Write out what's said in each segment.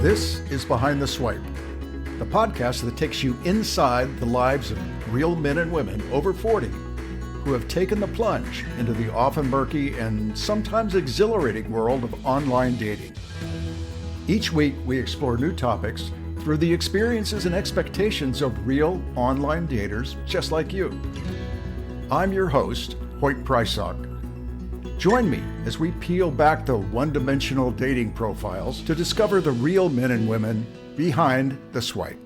This is Behind the Swipe, the podcast that takes you inside the lives of real men and women over 40 who have taken the plunge into the often murky and sometimes exhilarating world of online dating. Each week, we explore new topics through the experiences and expectations of real online daters just like you. I'm your host, Hoyt Prysock. Join me as we peel back the one-dimensional dating profiles to discover the real men and women behind the swipe.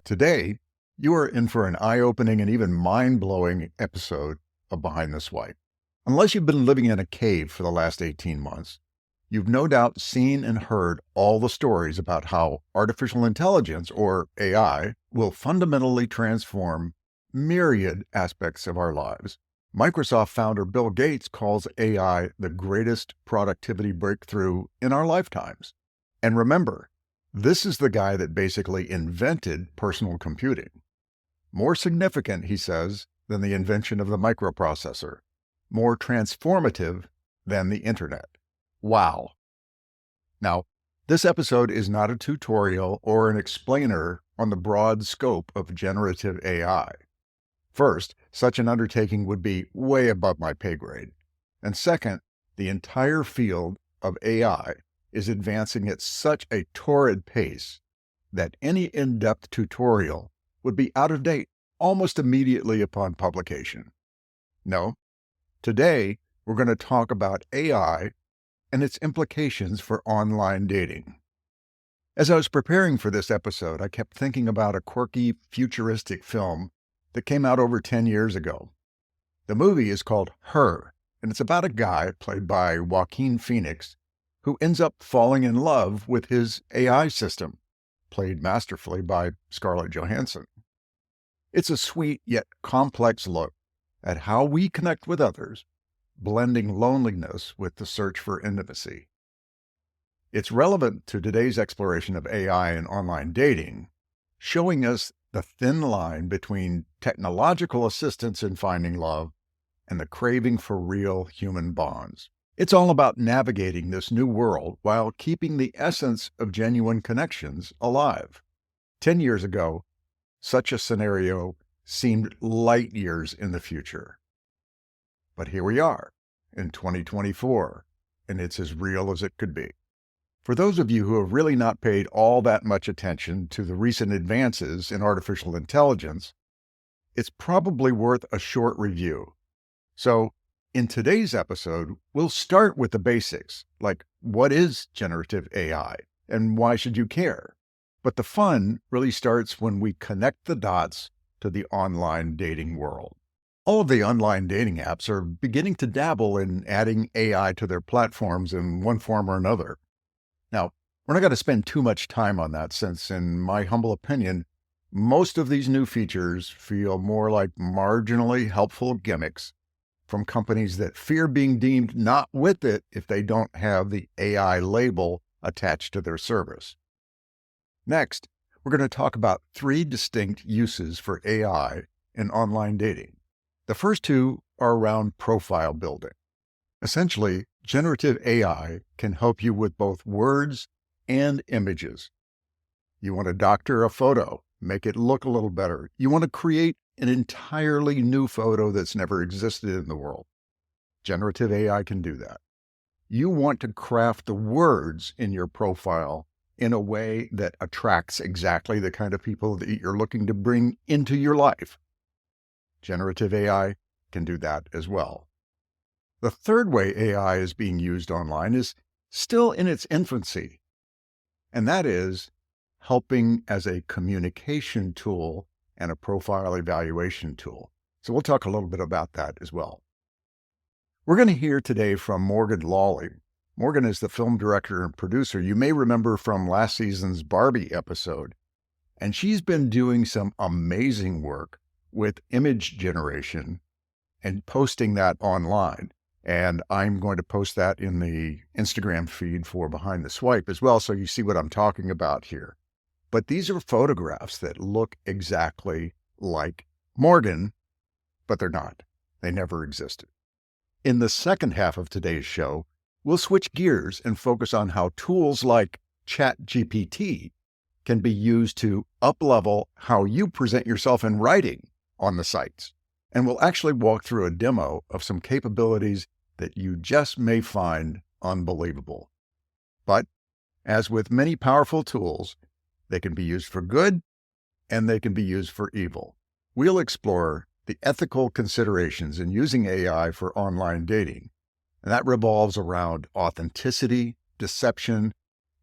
Today, you are in for an eye-opening and even mind-blowing episode of Behind the Swipe. Unless you've been living in a cave for the last 18 months, you've no doubt seen and heard all the stories about how artificial intelligence, or AI, will fundamentally transform myriad aspects of our lives. Microsoft founder Bill Gates calls AI the greatest productivity breakthrough in our lifetimes. And remember, this is the guy that basically invented personal computing. More significant, he says, than the invention of the microprocessor. More transformative than the internet. Wow. Now, this episode is not a tutorial or an explainer on the broad scope of generative AI. First, such an undertaking would be way above my pay grade. And second, the entire field of AI is advancing at such a torrid pace that any in-depth tutorial would be out of date almost immediately upon publication. No, today we're going to talk about AI and its implications for online dating. As I was preparing for this episode, I kept thinking about a quirky, futuristic film that came out over 10 years ago. The movie is called Her, and it's about a guy played by Joaquin Phoenix who ends up falling in love with his AI system, played masterfully by Scarlett Johansson. It's a sweet yet complex look at how we connect with others, blending loneliness with the search for intimacy. It's relevant to today's exploration of AI and online dating, showing us the thin line between technological assistance in finding love and the craving for real human bonds. It's all about navigating this new world while keeping the essence of genuine connections alive. 10 years ago, such a scenario seemed light years in the future. But here we are in 2024, and it's as real as it could be. For those of you who have really not paid all that much attention to the recent advances in artificial intelligence, it's probably worth a short review. So, in today's episode, we'll start with the basics, like what is generative AI and why should you care? But the fun really starts when we connect the dots to the online dating world. All of the online dating apps are beginning to dabble in adding AI to their platforms in one form or another. Now, we're not going to spend too much time on that since, in my humble opinion, most of these new features feel more like marginally helpful gimmicks from companies that fear being deemed not with it if they don't have the AI label attached to their service. Next, we're going to talk about 3 distinct uses for AI in online dating. The first 2 are around profile building. Essentially, generative AI can help you with both words and images. You want to doctor a photo, make it look a little better. You want to create an entirely new photo that's never existed in the world. Generative AI can do that. You want to craft the words in your profile in a way that attracts exactly the kind of people that you're looking to bring into your life. Generative AI can do that as well. The third way AI is being used online is still in its infancy, and that is helping as a communication tool and a profile evaluation tool. So we'll talk a little bit about that as well. We're going to hear today from Morgan Lawley. Morgan is the film director and producer you may remember from last season's Barbie episode, and she's been doing some amazing work with image generation and posting that online. And I'm going to post that in the Instagram feed for Behind the Swipe as well, so you see what I'm talking about here. But these are photographs that look exactly like Morgan, but they're not. They never existed. In the second half of today's show, we'll switch gears and focus on how tools like ChatGPT can be used to up-level how you present yourself in writing on the sites. And we'll actually walk through a demo of some capabilities that you just may find unbelievable. But as with many powerful tools, they can be used for good and they can be used for evil. We'll explore the ethical considerations in using AI for online dating, and that revolves around authenticity, deception,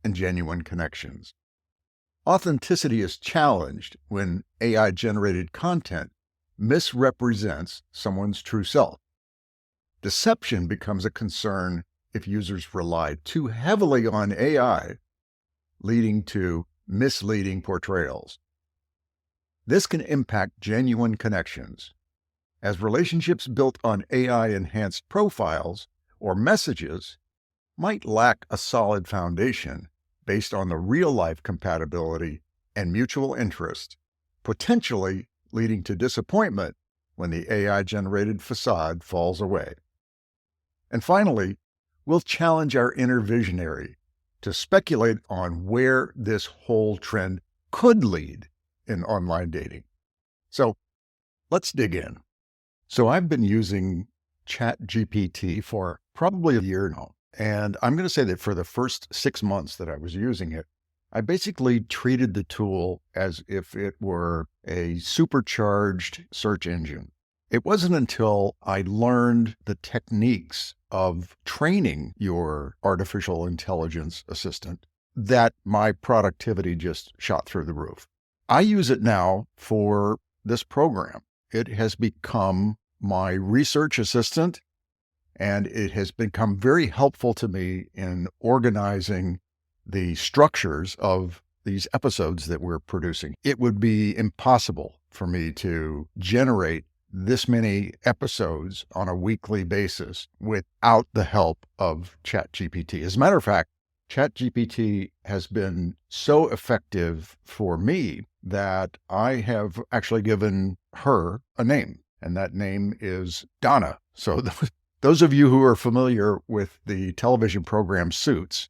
and genuine connections. Authenticity is challenged when AI-generated content misrepresents someone's true self. Deception becomes a concern if users rely too heavily on AI, leading to misleading portrayals. This can impact genuine connections, as relationships built on AI-enhanced profiles or messages might lack a solid foundation based on the real-life compatibility and mutual interest, potentially leading to disappointment when the AI-generated facade falls away. And finally, we'll challenge our inner visionary to speculate on where this whole trend could lead in online dating. So let's dig in. So I've been using ChatGPT for probably a year now. And I'm going to say that for the first 6 months that I was using it, I basically treated the tool as if it were a supercharged search engine. It wasn't until I learned the techniques of training your artificial intelligence assistant that my productivity just shot through the roof. I use it now for this program. It has become my research assistant, and it has become very helpful to me in organizing the structures of these episodes that we're producing. It would be impossible for me to generate this many episodes on a weekly basis without the help of ChatGPT. As a matter of fact, ChatGPT has been so effective for me that I have actually given her a name, and that name is Donna. So those of you who are familiar with the television program Suits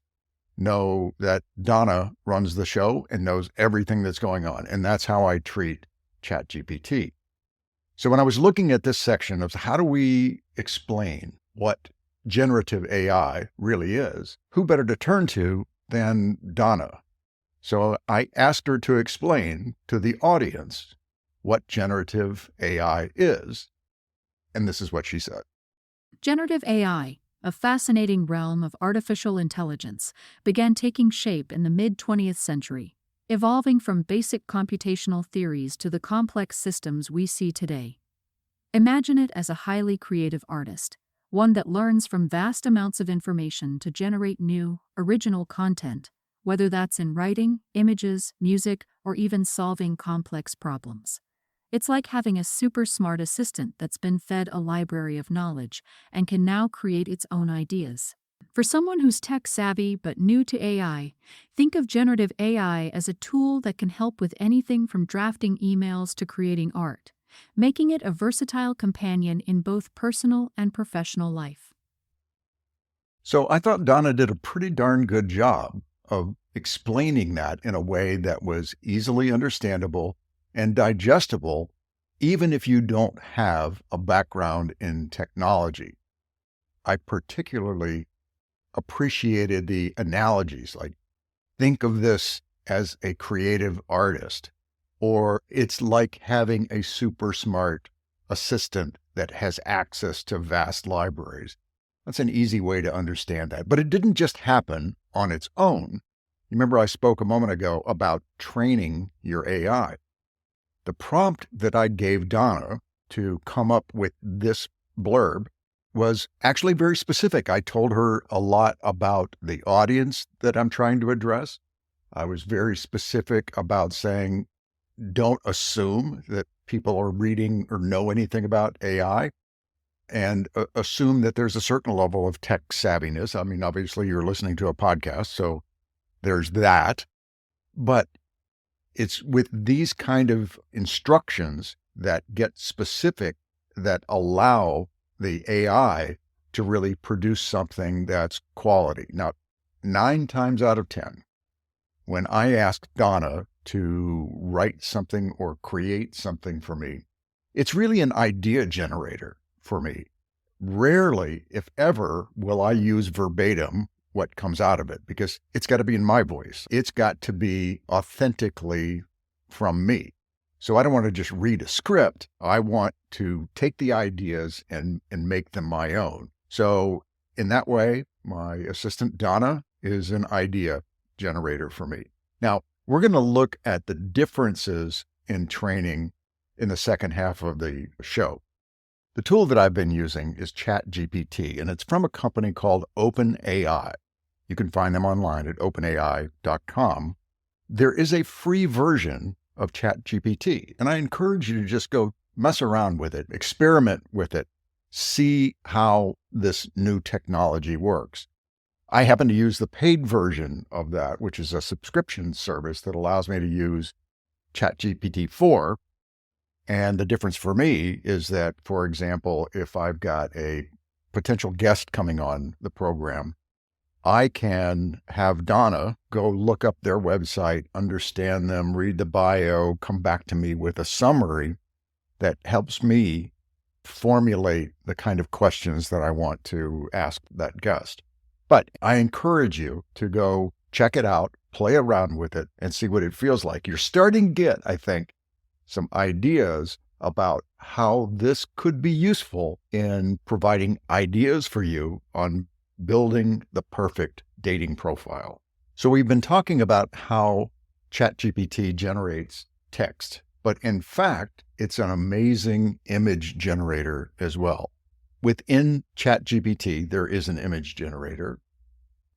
know that Donna runs the show and knows everything that's going on, and that's how I treat ChatGPT. So when I was looking at this section of how do we explain what generative AI really is, who better to turn to than Donna? So I asked her to explain to the audience what generative AI is, and this is what she said. Generative AI, a fascinating realm of artificial intelligence, began taking shape in the mid-20th century, evolving from basic computational theories to the complex systems we see today. Imagine it as a highly creative artist, one that learns from vast amounts of information to generate new, original content, whether that's in writing, images, music, or even solving complex problems. It's like having a super smart assistant that's been fed a library of knowledge and can now create its own ideas. For someone who's tech-savvy but new to AI, think of generative AI as a tool that can help with anything from drafting emails to creating art, making it a versatile companion in both personal and professional life. So I thought Donna did a pretty darn good job of explaining that in a way that was easily understandable and digestible, even if you don't have a background in technology. I particularly appreciated the analogies, like think of this as a creative artist, or it's like having a super smart assistant that has access to vast libraries. That's an easy way to understand that. But it didn't just happen on its own. You remember I spoke a moment ago about training your AI. The prompt that I gave Donna to come up with this blurb was actually very specific. I told her a lot about the audience that I'm trying to address. I was very specific about saying, don't assume that people are reading or know anything about AI, and assume that there's a certain level of tech savviness. I mean, obviously you're listening to a podcast, so there's that. But it's with these kind of instructions that get specific, that allow the AI to really produce something that's quality. Now, 9 times out of 10, when I ask Donna to write something or create something for me, it's really an idea generator for me. Rarely, if ever, will I use verbatim what comes out of it because it's got to be in my voice. It's got to be authentically from me. So I don't want to just read a script. I want to take the ideas and make them my own. So in that way, my assistant Donna is an idea generator for me. Now, we're going to look at the differences in training in the second half of the show. The tool that I've been using is ChatGPT, and it's from a company called OpenAI. You can find them online at openai.com. There is a free version of ChatGPT, and I encourage you to just go mess around with it, experiment with it, see how this new technology works. I happen to use the paid version of that, which is a subscription service that allows me to use ChatGPT 4. And the difference for me is that, for example, if I've got a potential guest coming on the program, I can have Donna go look up their website, understand them, read the bio, come back to me with a summary that helps me formulate the kind of questions that I want to ask that guest. But I encourage you to go check it out, play around with it, and see what it feels like. You're starting to get, I think, some ideas about how this could be useful in providing ideas for you on building the perfect dating profile. So we've been talking about how ChatGPT generates text, but in fact, it's an amazing image generator as well. Within ChatGPT, there is an image generator,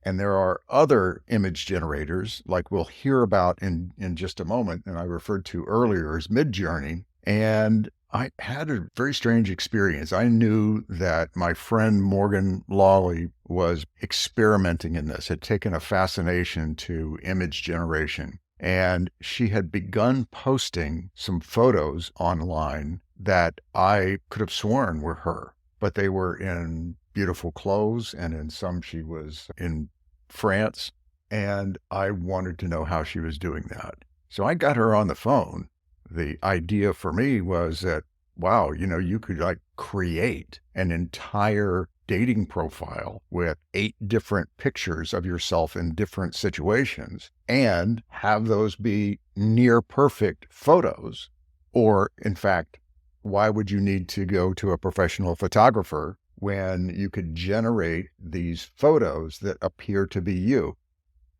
and there are other image generators like we'll hear about in just a moment, and I referred to earlier as Midjourney. And I had a very strange experience. I knew that my friend Morgan Lawley was experimenting in this, had taken a fascination to image generation. And she had begun posting some photos online that I could have sworn were her, but they were in beautiful clothes, and in some she was in France. And I wanted to know how she was doing that. So I got her on the phone. The idea for me was that, wow, you could like create an entire dating profile with 8 different pictures of yourself in different situations and have those be near perfect photos. Or in fact, why would you need to go to a professional photographer when you could generate these photos that appear to be you?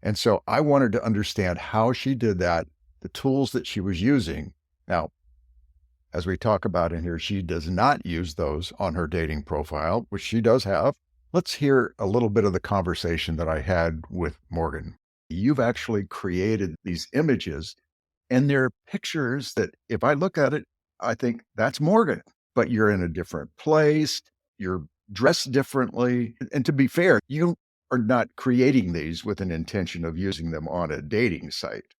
And so I wanted to understand how she did that, the tools that she was using. Now, as we talk about in here, she does not use those on her dating profile, which she does have. Let's hear a little bit of the conversation that I had with Morgan. You've actually created these images, and they're pictures that if I look at it, I think that's Morgan, but you're in a different place, you're dressed differently. And to be fair, you are not creating these with an intention of using them on a dating site.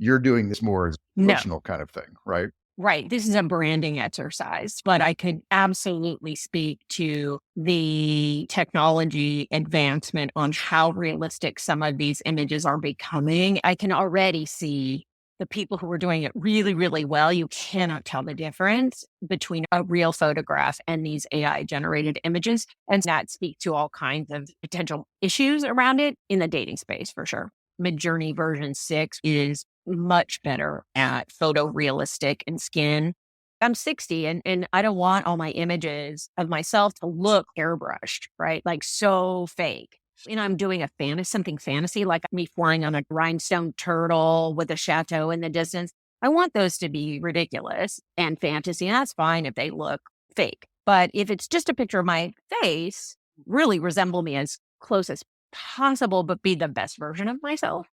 You're doing this more as a No, personal kind of thing, right? right. This is a branding exercise, but I could absolutely speak to the technology advancement on how realistic some of these images are becoming. I can already see the people who are doing it really, really well. You cannot tell the difference between a real photograph and these AI generated images. And that speaks to all kinds of potential issues around it in the dating space for sure. Midjourney version 6 is much better at photorealistic and skin. I'm 60 and I don't want all my images of myself to look airbrushed, right? Like so fake. I'm doing something fantasy, like me flying on a rhinestone turtle with a chateau in the distance. I want those to be ridiculous and fantasy. And that's fine if they look fake. But if it's just a picture of my face, really resemble me as close as possible, but be the best version of myself.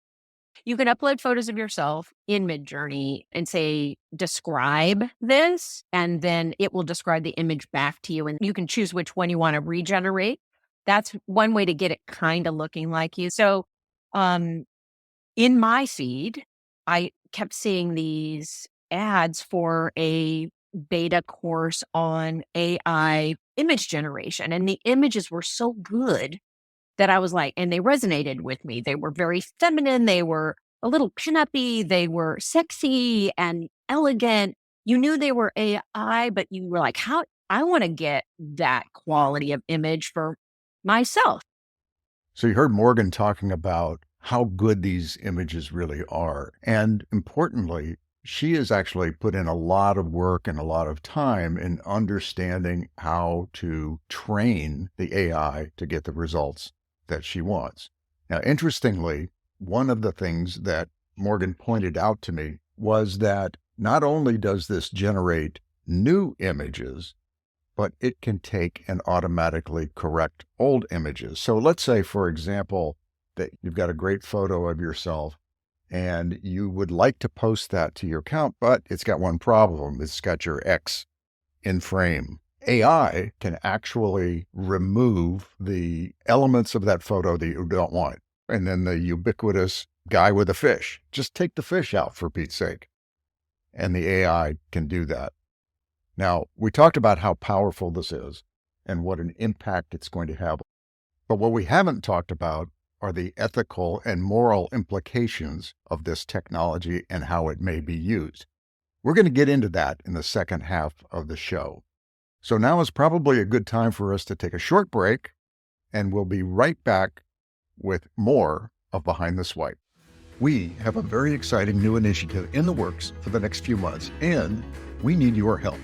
You can upload photos of yourself in Midjourney and say, describe this, and then it will describe the image back to you. And you can choose which one you want to regenerate. That's one way to get it kind of looking like you. So in my feed, I kept seeing these ads for a beta course on AI image generation. And the images were so good that I was like, and they resonated with me. They were very feminine. They were a little pin-up-y. They were sexy and elegant. You knew they were AI, but you were like, how I want to get that quality of image for myself. So you heard Morgan talking about how good these images really are. And importantly, she has actually put in a lot of work and a lot of time in understanding how to train the AI to get the results that she wants. Now, interestingly, one of the things that Morgan pointed out to me was that not only does this generate new images, but it can take and automatically correct old images. So let's say, for example, that you've got a great photo of yourself and you would like to post that to your account, but it's got one problem. It's got your X in frame. AI can actually remove the elements of that photo that you don't want. And then the ubiquitous guy with a fish, just take the fish out for Pete's sake. And the AI can do that. Now, we talked about how powerful this is and what an impact it's going to have. But what we haven't talked about are the ethical and moral implications of this technology and how it may be used. We're going to get into that in the second half of the show. So now is probably a good time for us to take a short break, and we'll be right back with more of Behind the Swipe. We have a very exciting new initiative in the works for the next few months, and we need your help.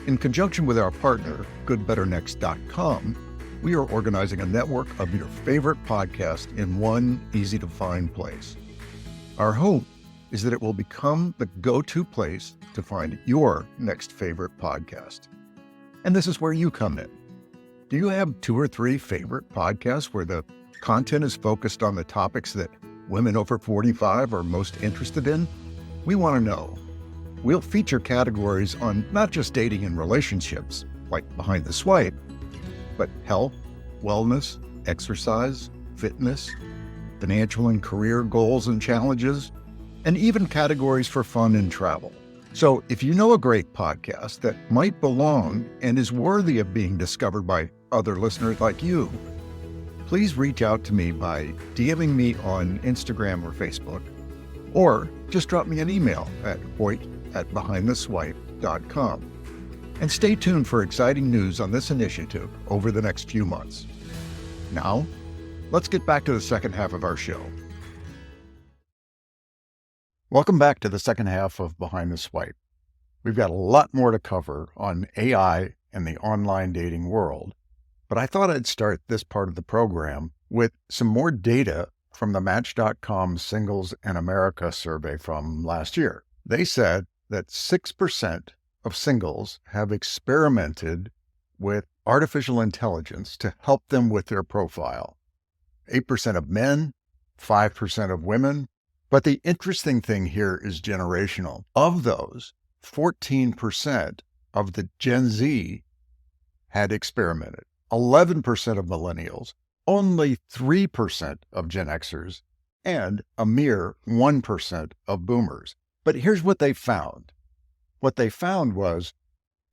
In conjunction with our partner, goodbetternext.com, we are organizing a network of your favorite podcasts in one easy-to-find place. Our hope is that it will become the go-to place to find your next favorite podcast. And this is where you come in. Do you have 2 or 3 favorite podcasts where the content is focused on the topics that women over 45 are most interested in? We want to know. We'll feature categories on not just dating and relationships, like Behind the Swipe, but health, wellness, exercise, fitness, financial and career goals and challenges, and even categories for fun and travel. So if you know a great podcast that might belong and is worthy of being discovered by other listeners like you, please reach out to me by DMing me on Instagram or Facebook, or just drop me an email at hoyt@behindtheswipe.com. And stay tuned for exciting news on this initiative over the next few months. Now, let's get back to the second half of our show. Welcome back to the second half of Behind the Swipe. We've got a lot more to cover on AI and the online dating world, but I thought I'd start this part of the program with some more data from the Match.com Singles in America survey from last year. They said that 6% of singles have experimented with artificial intelligence to help them with their profile. 8% of men, 5% of women. But the interesting thing here is generational. Of those, 14% of the Gen Z had experimented, 11% of millennials, only 3% of Gen Xers, and a mere 1% of boomers. But here's what they found. What they found was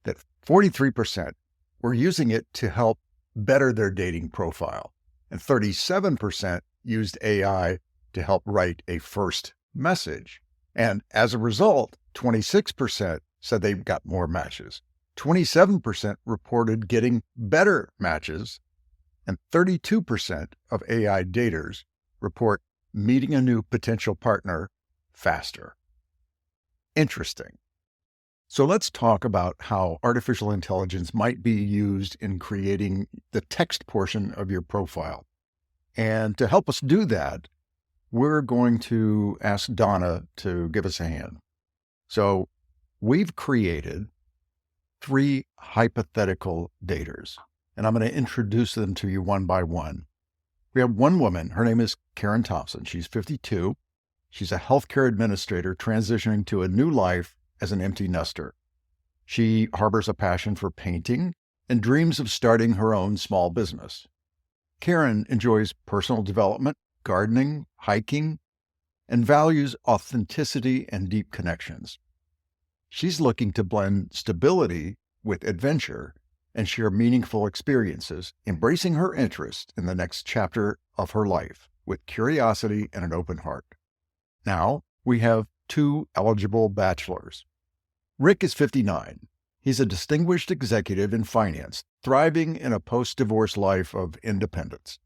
that 43% were using it to help better their dating profile, and 37% used AI to help write a first message. And as a result, 26% said they got more matches. 27% reported getting better matches, and 32% of AI daters report meeting a new potential partner faster. Interesting. So let's talk about how artificial intelligence might be used in creating the text portion of your profile. And to help us do that, we're going to ask Donna to give us a hand. So we've created 3 hypothetical daters, and I'm going to introduce them to you one by one. We have one woman. Her name is Karen Thompson. She's 52. She's a healthcare administrator transitioning to a new life as an empty nester. She harbors a passion for painting and dreams of starting her own small business. Karen enjoys personal development, gardening, hiking, and values authenticity and deep connections. She's looking to blend stability with adventure and share meaningful experiences, embracing her interest in the next chapter of her life with curiosity and an open heart. Now, we have 2 eligible bachelors. Rick is 59. He's a distinguished executive in finance, thriving in a post-divorce life of independence.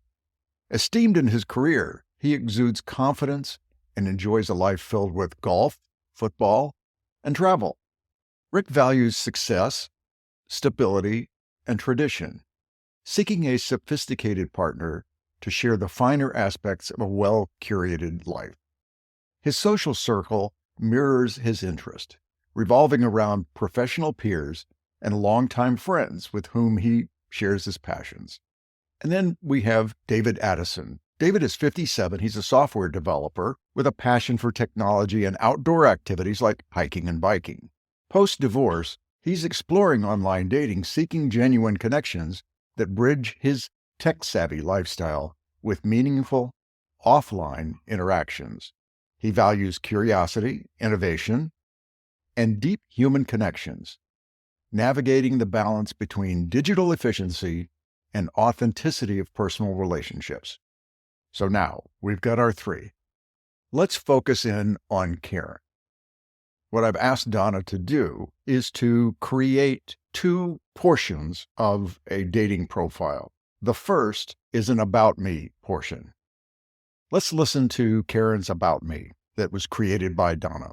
Esteemed in his career, he exudes confidence and enjoys a life filled with golf, football, and travel. Rick values success, stability, and tradition, seeking a sophisticated partner to share the finer aspects of a well-curated life. His social circle mirrors his interest, revolving around professional peers and longtime friends with whom he shares his passions. And then we have David Addison. David is 57. He's a software developer with a passion for technology and outdoor activities like hiking and biking. Post-divorce, he's exploring online dating, seeking genuine connections that bridge his tech-savvy lifestyle with meaningful offline interactions. He values curiosity, innovation, and deep human connections, navigating the balance between digital efficiency and authenticity of personal relationships. So now we've got our 3. Let's focus in on Karen. What I've asked Donna to do is to create 2 portions of a dating profile. The first is an About Me portion. Let's listen to Karen's About Me that was created by Donna.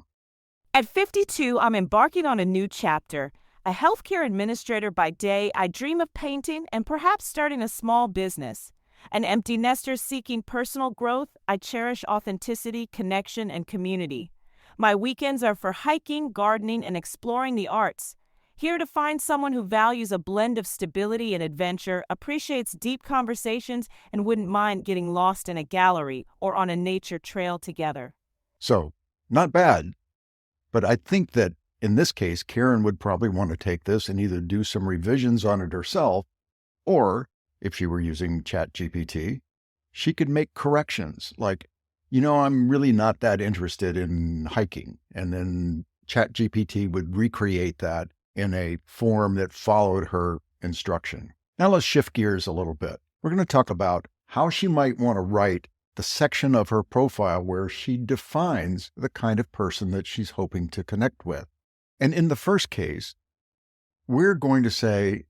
At 52, I'm embarking on a new chapter. A healthcare administrator by day, I dream of painting and perhaps starting a small business. An empty nester seeking personal growth, I cherish authenticity, connection, and community. My weekends are for hiking, gardening, and exploring the arts. Here to find someone who values a blend of stability and adventure, appreciates deep conversations, and wouldn't mind getting lost in a gallery or on a nature trail together. So, not bad, but I think that in this case, Karen would probably want to take this and either do some revisions on it herself, or if she were using ChatGPT, she could make corrections like, I'm really not that interested in hiking. And then ChatGPT would recreate that in a form that followed her instruction. Now let's shift gears a little bit. We're going to talk about how she might want to write the section of her profile where she defines the kind of person that she's hoping to connect with. And in the first case, we're going to say,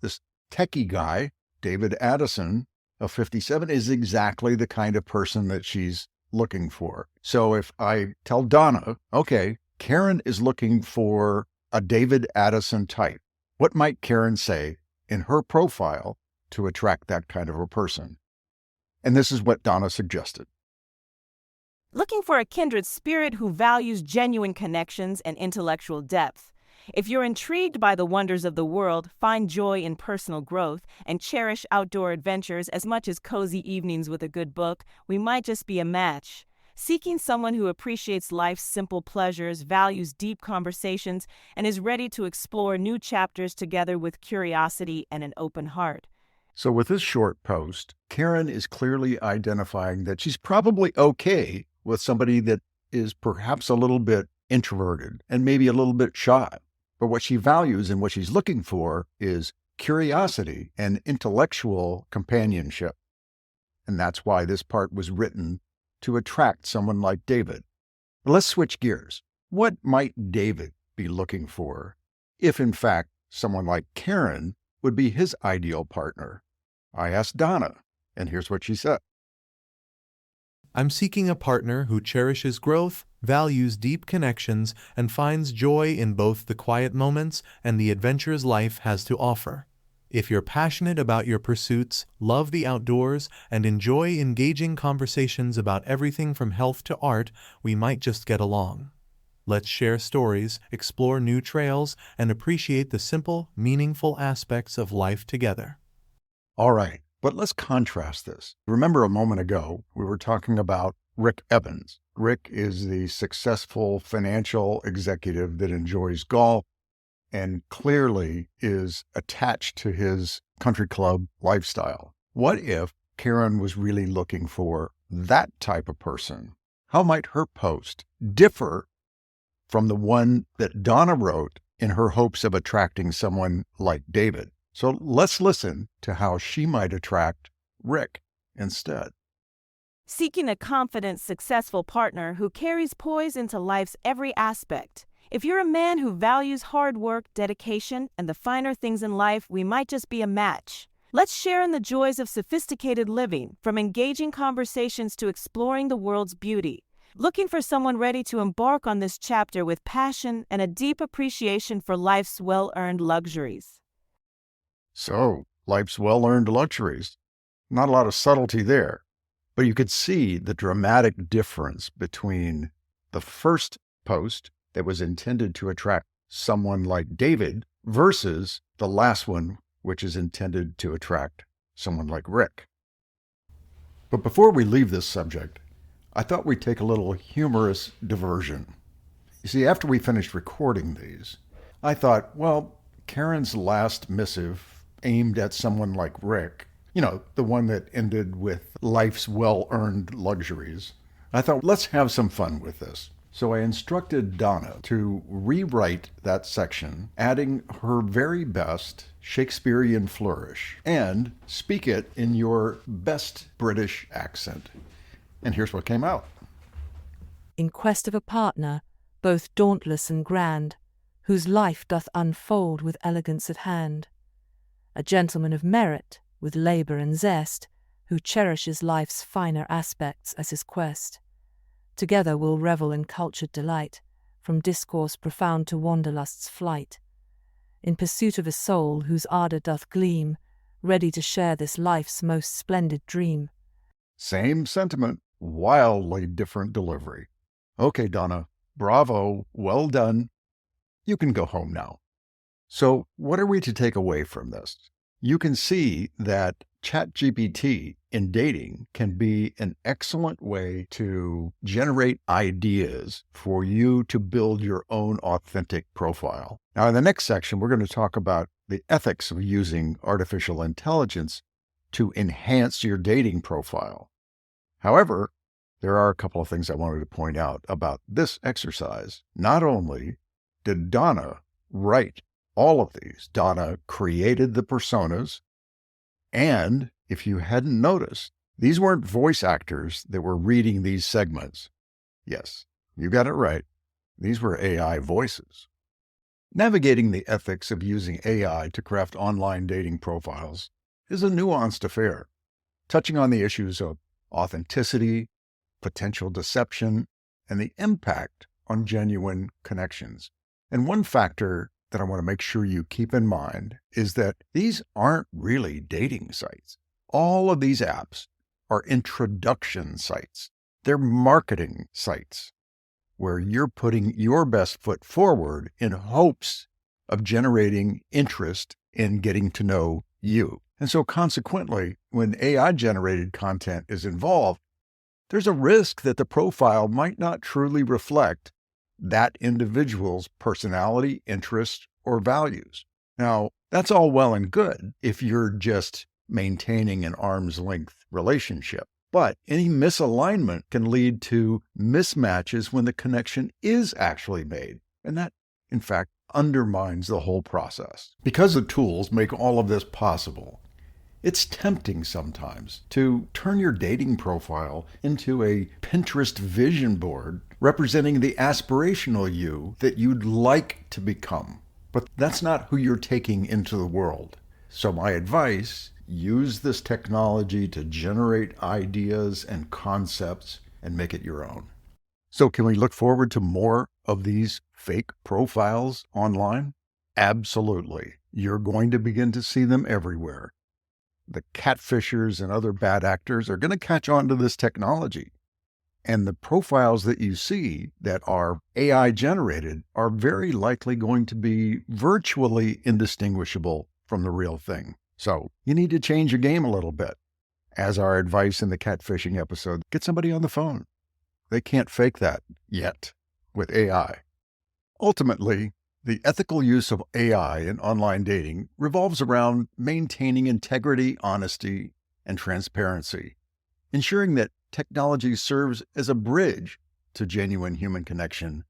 this techie guy, David Addison of 57, is exactly the kind of person that she's looking for. So if I tell Donna, okay, Karen is looking for a David Addison type, what might Karen say in her profile to attract that kind of a person? And this is what Donna suggested. Looking for a kindred spirit who values genuine connections and intellectual depth. If you're intrigued by the wonders of the world, find joy in personal growth, and cherish outdoor adventures as much as cozy evenings with a good book, we might just be a match. Seeking someone who appreciates life's simple pleasures, values deep conversations, and is ready to explore new chapters together with curiosity and an open heart. So with this short post, Karen is clearly identifying that she's probably okay with somebody that is perhaps a little bit introverted and maybe a little bit shy. But what she values and what she's looking for is curiosity and intellectual companionship. And that's why this part was written to attract someone like David. But let's switch gears. What might David be looking for if, in fact, someone like Karen would be his ideal partner? I asked Donna, and here's what she said. I'm seeking a partner who cherishes growth, values deep connections, and finds joy in both the quiet moments and the adventures life has to offer. If you're passionate about your pursuits, love the outdoors, and enjoy engaging conversations about everything from health to art, we might just get along. Let's share stories, explore new trails, and appreciate the simple, meaningful aspects of life together. All right, but let's contrast this. Remember a moment ago, we were talking about Rick Evans. Rick is the successful financial executive that enjoys golf and clearly is attached to his country club lifestyle. What if Karen was really looking for that type of person? How might her post differ from the one that Donna wrote in her hopes of attracting someone like David? So let's listen to how she might attract Rick instead. Seeking a confident, successful partner who carries poise into life's every aspect. If you're a man who values hard work, dedication, and the finer things in life, we might just be a match. Let's share in the joys of sophisticated living, from engaging conversations to exploring the world's beauty. Looking for someone ready to embark on this chapter with passion and a deep appreciation for life's well-earned luxuries. So, life's well-earned luxuries. Not a lot of subtlety there, but you could see the dramatic difference between the first post that was intended to attract someone like David versus the last one, which is intended to attract someone like Rick. But before we leave this subject, I thought we'd take a little humorous diversion. You see, after we finished recording these, I thought, well, Karen's last missive aimed at someone like Rick, the one that ended with life's well-earned luxuries. I thought, let's have some fun with this. So I instructed Donna to rewrite that section, adding her very best Shakespearean flourish, and speak it in your best British accent. And here's what came out. In quest of a partner, both dauntless and grand, whose life doth unfold with elegance at hand. A gentleman of merit, with labour and zest, who cherishes life's finer aspects as his quest. Together we'll revel in cultured delight, from discourse profound to wanderlust's flight. In pursuit of a soul whose ardour doth gleam, ready to share this life's most splendid dream. Same sentiment, wildly different delivery. Okay, Donna, bravo, well done. You can go home now. So what are we to take away from this? You can see that ChatGPT in dating can be an excellent way to generate ideas for you to build your own authentic profile. Now, in the next section, we're going to talk about the ethics of using artificial intelligence to enhance your dating profile. However, there are a couple of things I wanted to point out about this exercise. Not only did Donna write all of these, Donna created the personas, and if you hadn't noticed, these weren't voice actors that were reading these segments. Yes, you got it right. These were AI voices. Navigating the ethics of using AI to craft online dating profiles is a nuanced affair, touching on the issues of authenticity, potential deception, and the impact on genuine connections. And one factor that I want to make sure you keep in mind is that these aren't really dating sites. All of these apps are introduction sites. They're marketing sites where you're putting your best foot forward in hopes of generating interest in getting to know you. And so consequently, when AI-generated content is involved, there's a risk that the profile might not truly reflect that individual's personality, interests, or values. Now, that's all well and good if you're just maintaining an arm's length relationship. But any misalignment can lead to mismatches when the connection is actually made. And that, in fact, undermines the whole process. Because the tools make all of this possible, it's tempting sometimes to turn your dating profile into a Pinterest vision board representing the aspirational you that you'd like to become. But that's not who you're taking into the world. So my advice, use this technology to generate ideas and concepts and make it your own. So can we look forward to more of these fake profiles online? Absolutely. You're going to begin to see them everywhere. The catfishers and other bad actors are going to catch on to this technology. And the profiles that you see that are AI generated are very likely going to be virtually indistinguishable from the real thing. So you need to change your game a little bit. As our advice in the catfishing episode, get somebody on the phone. They can't fake that yet with AI. Ultimately, the ethical use of AI in online dating revolves around maintaining integrity, honesty, and transparency, ensuring that technology serves as a bridge to genuine human connection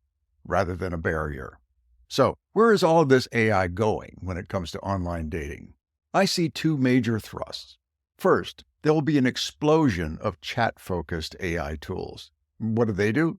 rather than a barrier. So, where is all of this AI going when it comes to online dating? I see two major thrusts. First, there will be an explosion of chat-focused AI tools. What do?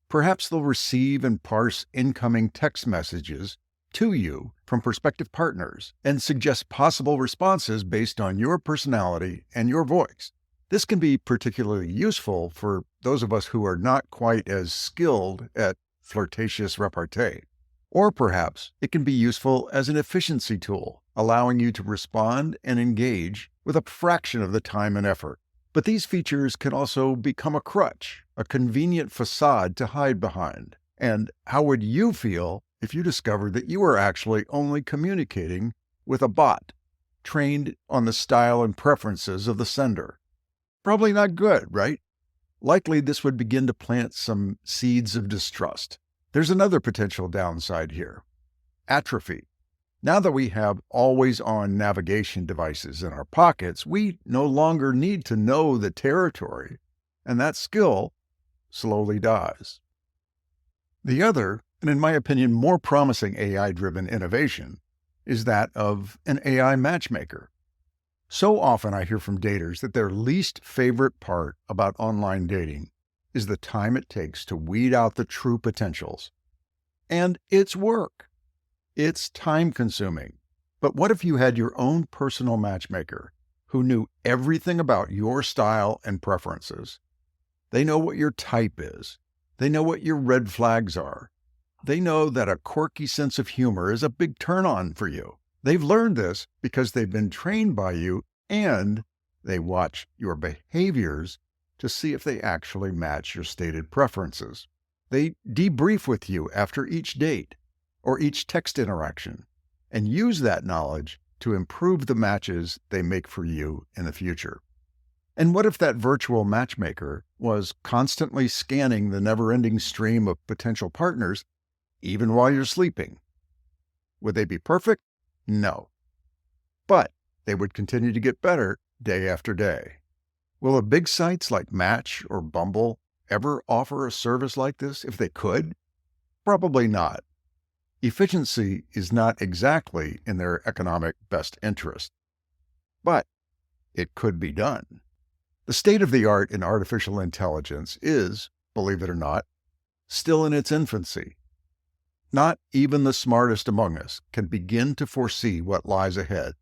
Perhaps they'll receive and parse incoming text messages to you from prospective partners and suggest possible responses based on your personality and your voice. This can be particularly useful for those of us who are not quite as skilled at flirtatious repartee. Or perhaps it can be useful as an efficiency tool, allowing you to respond and engage with a fraction of the time and effort. But these features can also become a crutch, a convenient facade to hide behind. And how would you feel if you discovered that you were actually only communicating with a bot, trained on the style and preferences of the sender? Probably not good, right? Likely this would begin to plant some seeds of distrust. There's another potential downside here: atrophy. Now that we have always-on navigation devices in our pockets, we no longer need to know the territory, and that skill slowly dies. The other, and in my opinion more promising AI-driven innovation, is that of an AI matchmaker. So often I hear from daters that their least favorite part about online dating is the time it takes to weed out the true potentials. And it's work. It's time-consuming. But what if you had your own personal matchmaker who knew everything about your style and preferences? They know what your type is. They know what your red flags are. They know that a quirky sense of humor is a big turn-on for you. They've learned this because they've been trained by you, and they watch your behaviors to see if they actually match your stated preferences. They debrief with you after each date or each text interaction and use that knowledge to improve the matches they make for you in the future. And what if that virtual matchmaker was constantly scanning the never-ending stream of potential partners even while you're sleeping? Would they be perfect? No. But they would continue to get better day after day. Will the big sites like Match or Bumble ever offer a service like this if they could? Probably not. Efficiency is not exactly in their economic best interest. But it could be done. The state of the art in artificial intelligence is, believe it or not, still in its infancy. Not even the smartest among us can begin to foresee what lies ahead.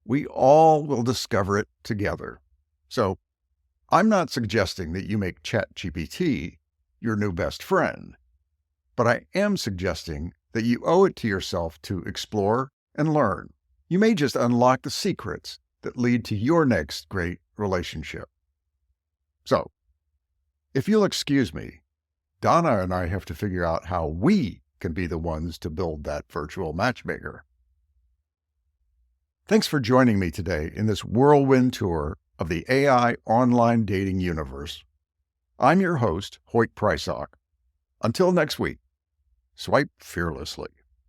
We all will discover it together. So, I'm not suggesting that you make ChatGPT your new best friend, but I am suggesting that you owe it to yourself to explore and learn. You may just unlock the secrets that lead to your next great relationship. So, if you'll excuse me, Donna and I have to figure out how we can be the ones to build that virtual matchmaker. Thanks for joining me today in this whirlwind tour of the AI online dating universe. I'm your host, Hoyt Prysock. Until next week, swipe fearlessly.